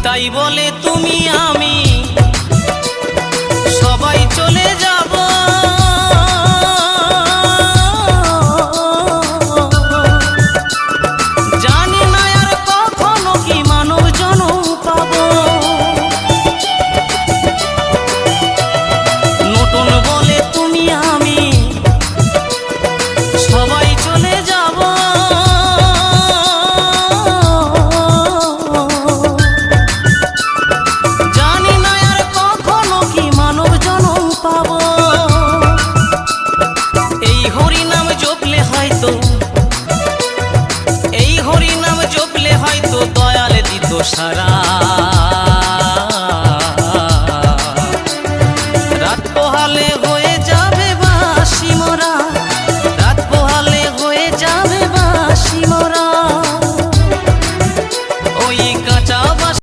তাই বলে তুমি আমি সবাই চলে যাব, জানি না আর কখনো কি মানব জনম পাবো। নতুন বলে তুমি আমি সবাই চলে যাব, জানি না আর কখনো কি মানব জনম পাবো। এই হরি নাম জপলে হয়তো, এই হরি নাম জপলে হয়তো দয়াল দিত সারা।